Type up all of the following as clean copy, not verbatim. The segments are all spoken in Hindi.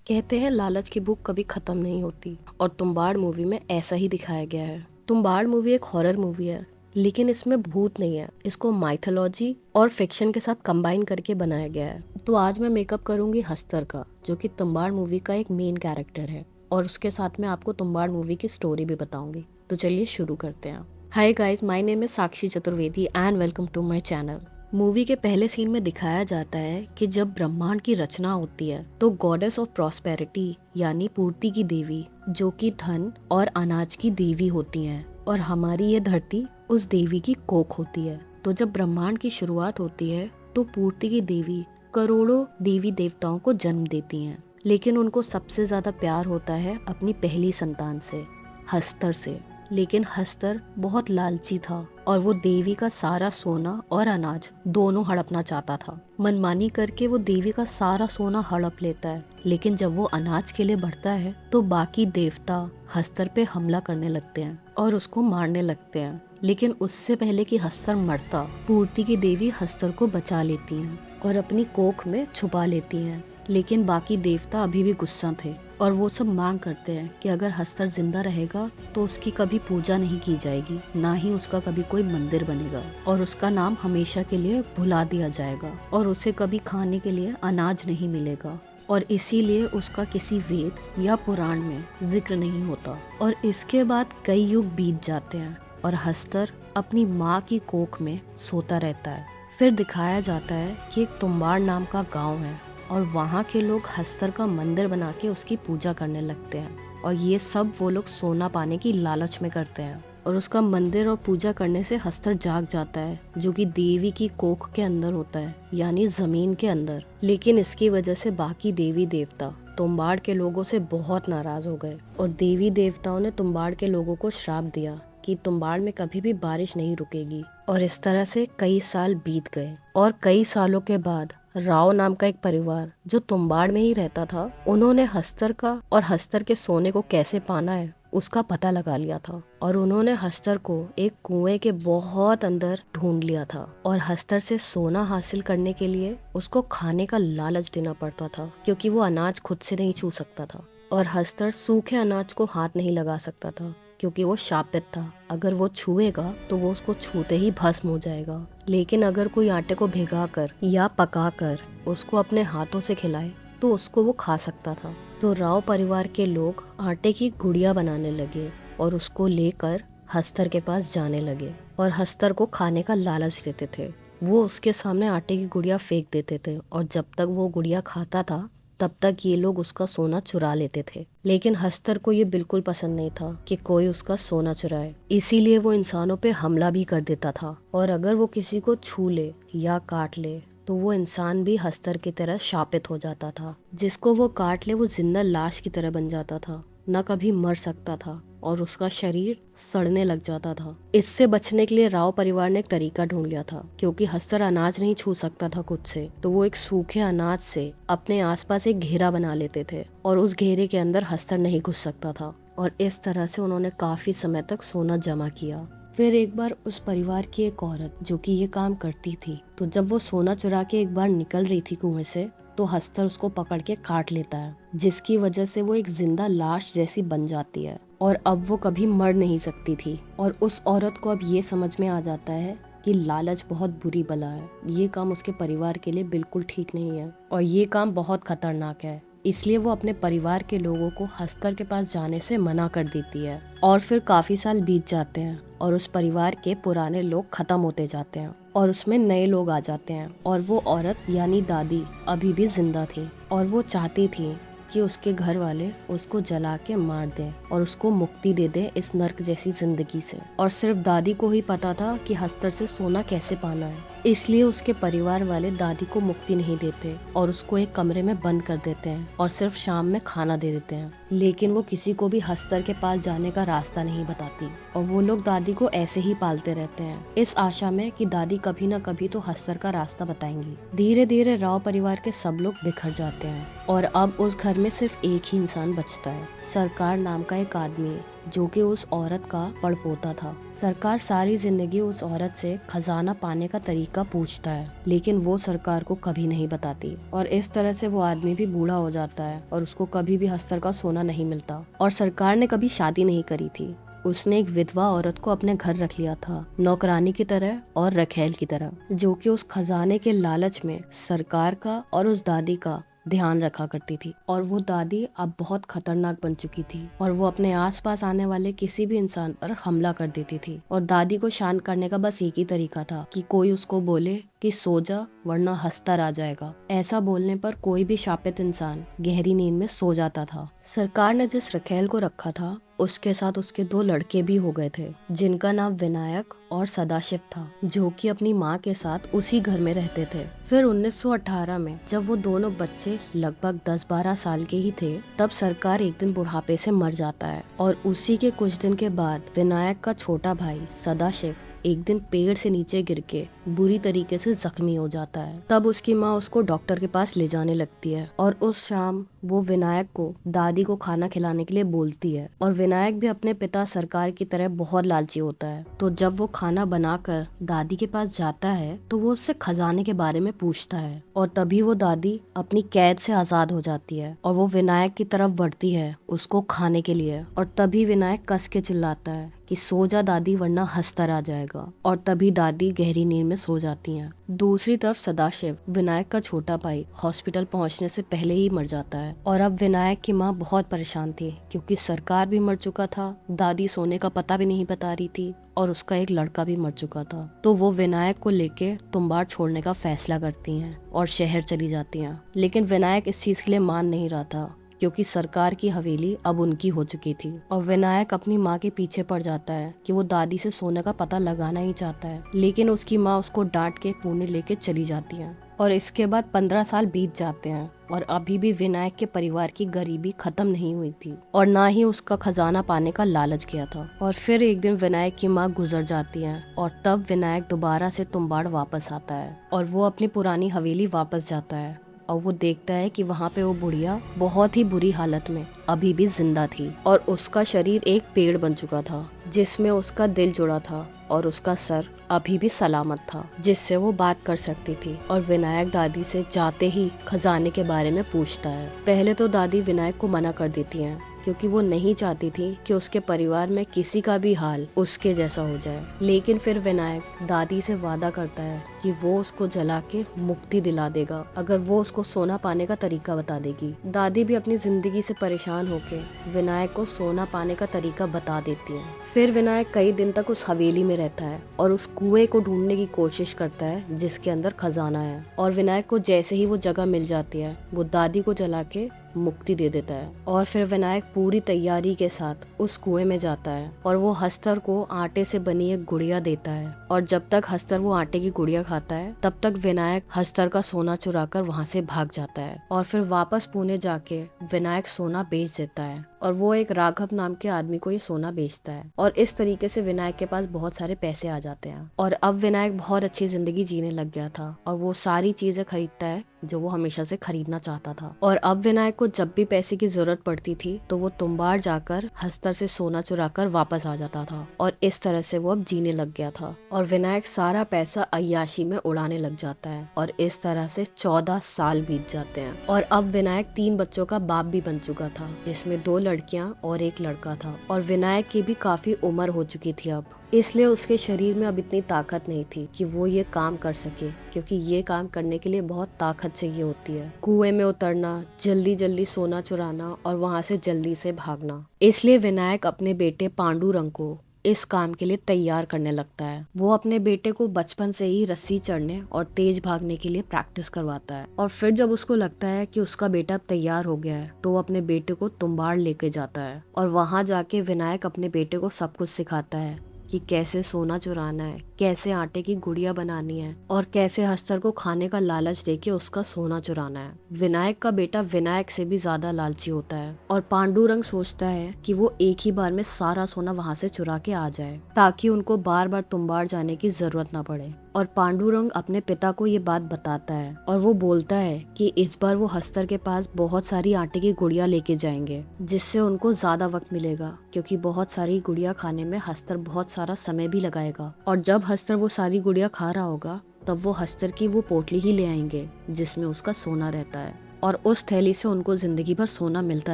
कहते हैं लालच की भूख कभी खत्म नहीं होती और तुम्बाड़ मूवी में ऐसा ही दिखाया गया है। तुम्बाड़ मूवी एक हॉरर मूवी है, लेकिन इसमें भूत नहीं है। इसको माइथोलॉजी और फिक्शन के साथ कंबाइन करके बनाया गया है। तो आज मैं मेकअप करूंगी हस्तर का, जो कि तुम्बाड़ मूवी का एक मेन कैरेक्टर है, और उसके साथ में आपको तुम्बाड़ मूवी की स्टोरी भी बताऊंगी। तो चलिए शुरू करते हैं। Hi guys, my name is Sakshi Chaturvedi and welcome to my channel. Movie के पहले सीन में दिखाया जाता है कि जब ब्रह्मांड की रचना होती है तो गॉडेस ऑफ प्रॉस्पेरिटी यानी पूर्ति की देवी, जो कि धन और अनाज की देवी होती हैं, और हमारी ये धरती उस देवी की कोख होती है। तो जब ब्रह्मांड की शुरुआत होती है तो पूर्ति की देवी करोड़ों देवी देवताओं को जन्म देती हैं, लेकिन उनको सबसे ज्यादा प्यार होता है अपनी पहली संतान से, हस्तर से। लेकिन हस्तर बहुत लालची था और वो देवी का सारा सोना और अनाज दोनों हड़पना चाहता था। मनमानी करके वो देवी का सारा सोना हड़प लेता है, लेकिन जब वो अनाज के लिए बढ़ता है तो बाकी देवता हस्तर पे हमला करने लगते हैं और उसको मारने लगते हैं। लेकिन उससे पहले कि हस्तर मरता, पूर्ति की देवी हस्तर को बचा लेती हैं और अपनी कोख में छुपा लेती हैं। लेकिन बाकी देवता अभी भी गुस्सा थे और वो सब मांग करते हैं कि अगर हस्तर जिंदा रहेगा तो उसकी कभी पूजा नहीं की जाएगी, ना ही उसका कभी कोई मंदिर बनेगा, और उसका नाम हमेशा के लिए भुला दिया जाएगा, और उसे कभी खाने के लिए अनाज नहीं मिलेगा, और इसीलिए उसका किसी वेद या पुराण में जिक्र नहीं होता। और इसके बाद कई युग बीत जाते हैं और हस्तर अपनी माँ की कोख में सोता रहता है। फिर दिखाया जाता है कि एक तुम्बाड़ नाम का गाँव है और वहाँ के लोग हस्तर का मंदिर बना के उसकी पूजा करने लगते हैं, और ये सब वो लोग सोना पाने की लालच में करते हैं। और उसका मंदिर और पूजा करने से हस्तर जाग जाता है, जो कि देवी की कोख के अंदर होता है, यानी जमीन के अंदर। लेकिन इसकी वजह से बाकी देवी देवता तुम्बाड़ के लोगों से बहुत नाराज हो गए और देवी देवताओं ने तुम्बाड़ के लोगों को श्राप दिया कि तुम्बाड़ में कभी भी बारिश नहीं रुकेगी। और इस तरह से कई साल बीत गए और कई सालों के बाद राव नाम का एक परिवार जो तुम्बाड़ में ही रहता था, उन्होंने हस्तर का और हस्तर के सोने को कैसे पाना है उसका पता लगा लिया था, और उन्होंने हस्तर को एक कुएं के बहुत अंदर ढूंढ लिया था। और हस्तर से सोना हासिल करने के लिए उसको खाने का लालच देना पड़ता था, क्योंकि वो अनाज खुद से नहीं छू सकता था, और हस्तर सूखे अनाज को हाथ नहीं लगा सकता था क्योंकि वो शापित था। अगर वो छुएगा तो वो उसको छूते ही भस्म हो जाएगा। लेकिन अगर कोई आटे को भिगाकर या पकाकर उसको अपने हाथों से खिलाए तो उसको वो खा सकता था। तो राव परिवार के लोग आटे की गुड़िया बनाने लगे और उसको लेकर हस्तर के पास जाने लगे और हस्तर को खाने का लालच देते थे। वो उसके सामने आटे की गुड़िया फेंक देते थे और जब तक वो गुड़िया खाता था तब तक ये लोग उसका सोना चुरा लेते थे। लेकिन हस्तर को ये बिल्कुल पसंद नहीं था कि कोई उसका सोना चुराए, इसीलिए वो इंसानों पे हमला भी कर देता था, और अगर वो किसी को छू ले या काट ले तो वो इंसान भी हस्तर की तरह शापित हो जाता था। जिसको वो काट ले वो जिंदा लाश की तरह बन जाता था, न कभी मर सकता था, और उसका शरीर सड़ने लग जाता था। इससे बचने के लिए राव परिवार ने एक तरीका ढूंढ लिया था। क्योंकि हस्तर अनाज नहीं छू सकता था खुद से, तो वो एक सूखे अनाज से अपने आसपास एक घेरा बना लेते थे और उस घेरे के अंदर हस्तर नहीं घुस सकता था, और इस तरह से उन्होंने काफी समय तक सोना जमा किया। फिर एक बार उस परिवार की एक औरत जो कि ये काम करती थी, तो जब वो सोना चुरा के एक बार निकल रही थी कुएं से, तो हस्तर उसको पकड़ के काट लेता है, जिसकी वजह से वो एक जिंदा लाश जैसी बन जाती है और अब वो कभी मर नहीं सकती थी। और उस औरत को अब ये समझ में आ जाता है कि लालच बहुत बुरी बला है, ये काम उसके परिवार के लिए बिल्कुल ठीक नहीं है और ये काम बहुत खतरनाक है। इसलिए वो अपने परिवार के लोगों को हस्तर के पास जाने से मना कर देती है। और फिर काफी साल बीत जाते हैं और उस परिवार के पुराने लोग खत्म होते जाते हैं और उसमें नए लोग आ जाते हैं, और वो औरत यानी दादी अभी भी जिंदा थी और वो चाहती थी कि उसके घर वाले उसको जला के मार दें और उसको मुक्ति दे दें इस नर्क जैसी जिंदगी से। और सिर्फ दादी को ही पता था कि हस्तर से सोना कैसे पाना है, इसलिए उसके परिवार वाले दादी को मुक्ति नहीं देते और उसको एक कमरे में बंद कर देते हैं और सिर्फ शाम में खाना दे देते हैं। लेकिन वो किसी को भी हस्तर के पास जाने का रास्ता नहीं बताती और वो लोग दादी को ऐसे ही पालते रहते हैं, इस आशा में कि दादी कभी न कभी तो हस्तर का रास्ता बताएंगी। धीरे धीरे राव परिवार के सब लोग बिखर जाते हैं और अब उस घर में सिर्फ एक ही इंसान बचता है, सरकार नाम का एक आदमी जो कि उस औरत का पड़पोता था। सरकार सारी जिंदगी उस औरत से खजाना पाने का तरीका पूछता है, लेकिन वो सरकार को कभी नहीं बताती और इस तरह से वो आदमी भी बूढ़ा हो जाता है और उसको कभी भी हस्तर का सोना नहीं मिलता। और सरकार ने कभी शादी नहीं करी थी, उसने एक विधवा औरत को अपने घर रख लिया था, नौकरानी की तरह और रखेल की तरह, जो कि उस खजाने के लालच में सरकार का और उस दादी का ध्यान रखा करती थी। और वो दादी अब बहुत खतरनाक बन चुकी थी और वो अपने आसपास आने वाले किसी भी इंसान पर हमला कर देती थी। और दादी को शांत करने का बस एक ही तरीका था कि कोई उसको बोले कि सो जा वरना हस्तर आ जाएगा। ऐसा बोलने पर कोई भी शापित इंसान गहरी नींद में सो जाता था। सरकार ने जिस रखेल को रखा था उसके साथ उसके 2 लड़के भी हो गए थे, जिनका नाम विनायक और सदाशिव था, जो कि अपनी माँ के साथ उसी घर में रहते थे। फिर 1918 में जब वो दोनों बच्चे लगभग 10-12 साल के ही थे, तब सरकार एक दिन बुढ़ापे से मर जाता है और उसी के कुछ दिन के बाद विनायक का छोटा भाई सदाशिव एक दिन पेड़ से नीचे गिर के बुरी तरीके से जख्मी हो जाता है। तब उसकी माँ उसको डॉक्टर के पास ले जाने लगती है और उस शाम वो विनायक को दादी को खाना खिलाने के लिए बोलती है। और विनायक भी अपने पिता सरकार की तरह बहुत लालची होता है, तो जब वो खाना बनाकर दादी के पास जाता है तो वो उससे खजाने के बारे में पूछता है और तभी वो दादी अपनी कैद से आजाद हो जाती है और वो विनायक की तरफ बढ़ती है उसको खाने के लिए। और तभी विनायक कस के चिल्लाता है कि सो जा दादी वरना हस्तर आ जाएगा, और तभी दादी गहरी नींद में सो जाती हैं। दूसरी तरफ सदाशिव, विनायक का छोटा भाई, हॉस्पिटल पहुंचने से पहले ही मर जाता है और अब विनायक की माँ बहुत परेशान थी क्योंकि सरकार भी मर चुका था, दादी सोने का पता भी नहीं बता रही थी और उसका एक लड़का भी मर चुका था। तो वो विनायक को लेके तुम्बाड़ छोड़ने का फैसला करती हैं और शहर चली जाती हैं। लेकिन विनायक इस चीज के लिए मान नहीं रहा था क्योंकि सरकार की हवेली अब उनकी हो चुकी थी और विनायक अपनी माँ के पीछे पड़ जाता है कि वो दादी से सोने का पता लगाना ही चाहता है, लेकिन उसकी माँ उसको डांट के पुणे लेके चली जाती है। और इसके बाद 15 साल बीत जाते हैं और अभी भी विनायक के परिवार की गरीबी खत्म नहीं हुई थी और ना ही उसका खजाना पाने का लालच गया था। और फिर एक दिन विनायक की माँ गुजर जाती है और तब विनायक दोबारा से तुम्बाड़ वापस आता है और वो अपनी पुरानी हवेली वापस जाता है और वो देखता है कि वहाँ पे वो बुढ़िया बहुत ही बुरी हालत में अभी भी जिंदा थी और उसका शरीर एक पेड़ बन चुका था जिसमें उसका दिल जुड़ा था और उसका सर अभी भी सलामत था, जिससे वो बात कर सकती थी। और विनायक दादी से जाते ही खजाने के बारे में पूछता है। पहले तो दादी विनायक को मना कर देती हैं क्योंकि वो नहीं चाहती थी कि उसके परिवार में किसी का भी हाल उसके जैसा हो जाए। लेकिन फिर विनायक दादी से वादा करता है कि वो उसको जला के मुक्ति दिला देगा अगर वो उसको सोना पाने का तरीका बता देगी। दादी भी अपनी जिंदगी से परेशान होके विनायक को सोना पाने का तरीका बता देती है। फिर विनायक कई दिन तक उस हवेली में रहता है और उस कुएं को ढूंढने की कोशिश करता है जिसके अंदर खजाना है। और विनायक को जैसे ही वो जगह मिल जाती है वो दादी को जला के मुक्ति दे देता है। और फिर विनायक पूरी तैयारी के साथ उस कुएं में जाता है और वो हस्तर को आटे से बनी एक गुड़िया देता है। और जब तक हस्तर वो आटे की गुड़िया खाता है तब तक विनायक हस्तर का सोना चुराकर वहाँ से भाग जाता है। और फिर वापस पुणे जाके विनायक सोना बेच देता है और वो एक राघव नाम के आदमी को ये सोना बेचता है। और इस तरीके से विनायक के पास बहुत सारे पैसे आ जाते हैं और अब विनायक बहुत अच्छी जिंदगी जीने लग गया था और वो सारी चीजें खरीदता है जो वो हमेशा से खरीदना चाहता था। और अब विनायक को जब भी पैसे की जरूरत पड़ती थी तो वो तुम्बाड़ जाकर हस्तर से सोना चुराकर वापस आ जाता था और इस तरह से वो अब जीने लग गया था। और विनायक सारा पैसा अय्याशी में उड़ाने लग जाता है और इस तरह से 14 साल बीत जाते हैं। और अब विनायक 3 बच्चों का बाप भी बन चुका था, जिसमें 2 लड़कियां और 1 लड़का था। और विनायक की भी काफी उम्र हो चुकी थी अब, इसलिए उसके शरीर में अब इतनी ताकत नहीं थी कि वो ये काम कर सके, क्योंकि ये काम करने के लिए बहुत ताकत चाहिए होती है। कुएं में उतरना, जल्दी जल्दी सोना चुराना और वहां से जल्दी से भागना। इसलिए विनायक अपने बेटे पांडुरंग को इस काम के लिए तैयार करने लगता है। वो अपने बेटे को बचपन से ही रस्सी चढ़ने और तेज भागने के लिए प्रैक्टिस करवाता है। और फिर जब उसको लगता है कि उसका बेटा तैयार हो गया है तो वो अपने बेटे को तुम्बाड़ लेके जाता है और वहां जाके विनायक अपने बेटे को सब कुछ सिखाता है कि कैसे सोना चुराना है, कैसे आटे की गुड़िया बनानी है और कैसे हस्तर को खाने का लालच देके उसका सोना चुराना है। विनायक का बेटा विनायक से भी ज्यादा लालची होता है और पांडुरंग सोचता है कि वो एक ही बार में सारा सोना वहां से चुरा के आ जाए ताकि उनको बार बार तुम्बाड़ जाने की जरूरत ना पड़े। और पांडुरंग अपने पिता को ये बात बताता है और वो बोलता है कि इस बार वो हस्तर के पास बहुत सारी आटे की गुड़िया लेके जाएंगे, जिससे उनको ज्यादा वक्त मिलेगा, क्योंकि बहुत सारी गुड़िया खाने में हस्तर बहुत सारा समय भी लगाएगा। और जब हस्तर वो सारी गुड़िया खा रहा होगा तब वो हस्तर की वो पोटली ही ले आएंगे जिसमें उसका सोना रहता है, और उस थैली से उनको जिंदगी भर सोना मिलता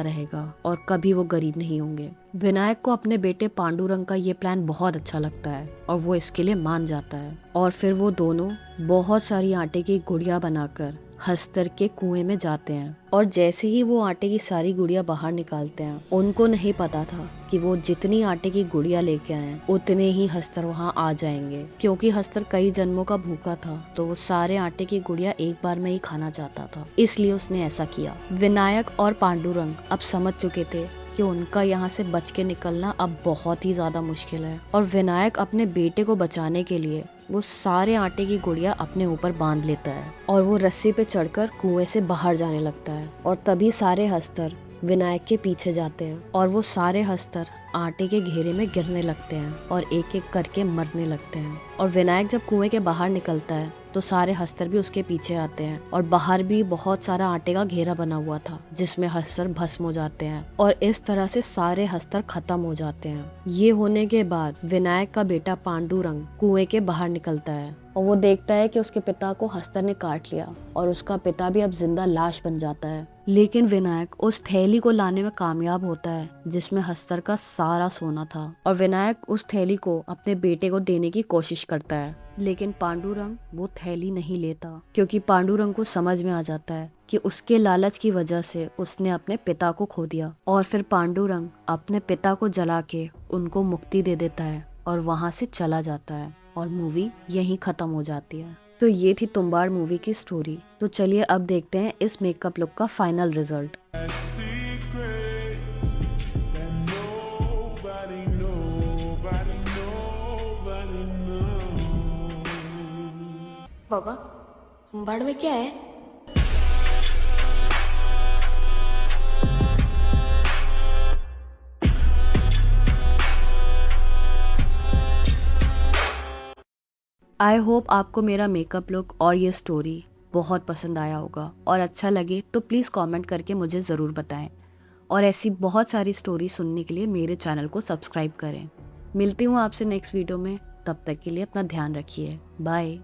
रहेगा और कभी वो गरीब नहीं होंगे। विनायक को अपने बेटे पांडुरंग का ये प्लान बहुत अच्छा लगता है और वो इसके लिए मान जाता है, और फिर वो दोनों बहुत सारी आटे की गुड़िया बनाकर हस्तर के कुएं में जाते हैं। और जैसे ही वो आटे की सारी गुड़िया बाहर निकालते हैं, उनको नहीं पता था कि वो जितनी आटे की गुड़िया लेके आए उतने ही हस्तर वहाँ आ जाएंगे, क्योंकि हस्तर कई जन्मों का भूखा था तो वो सारे आटे की गुड़िया एक बार में ही खाना चाहता था, इसलिए उसने ऐसा किया। विनायक और पांडुरंग अब समझ चुके थे कि उनका यहाँ से बच के निकलना अब बहुत ही ज्यादा मुश्किल है, और विनायक अपने बेटे को बचाने के लिए वो सारे आटे की गुड़िया अपने ऊपर बांध लेता है और वो रस्सी पे चढ़कर कुएं से बाहर जाने लगता है। और तभी सारे हस्तर विनायक के पीछे जाते हैं और वो सारे हस्तर आटे के घेरे में गिरने लगते हैं और एक एक करके मरने लगते हैं। और विनायक जब कुएं के बाहर निकलता है तो सारे हस्तर भी उसके पीछे आते हैं, और बाहर भी बहुत सारा आटे का घेरा बना हुआ था जिसमें हस्तर भस्म हो जाते हैं, और इस तरह से सारे हस्तर खत्म हो जाते हैं। ये होने के बाद विनायक का बेटा पांडुरंग कुएं के बाहर निकलता है और वो देखता है कि उसके पिता को हस्तर ने काट लिया और उसका पिता भी अब जिंदा लाश बन जाता है। लेकिन विनायक उस थैली को लाने में कामयाब होता है जिसमें हस्तर का सारा सोना था, और विनायक उस थैली को अपने बेटे को देने की कोशिश करता है। लेकिन पांडुरंग वो थैली नहीं लेता, क्योंकि पांडुरंग को समझ में आ जाता है कि उसके लालच की वजह से उसने अपने पिता को खो दिया। और फिर पांडुरंग अपने पिता को जला के उनको मुक्ति दे देता है और वहाँ से चला जाता है, और मूवी यहीं खत्म हो जाती है। तो ये थी तुम्बाड़ मूवी की स्टोरी। तो चलिए अब देखते हैं इस मेकअप लुक का फाइनल रिजल्ट। बाबा, तुम्बाड़ में क्या है? आई होप आपको मेरा मेकअप लुक और ये स्टोरी बहुत पसंद आया होगा, और अच्छा लगे तो प्लीज़ कमेंट करके मुझे ज़रूर बताएं, और ऐसी बहुत सारी स्टोरी सुनने के लिए मेरे चैनल को सब्सक्राइब करें। मिलती हूँ आपसे नेक्स्ट वीडियो में, तब तक के लिए अपना ध्यान रखिए। बाय।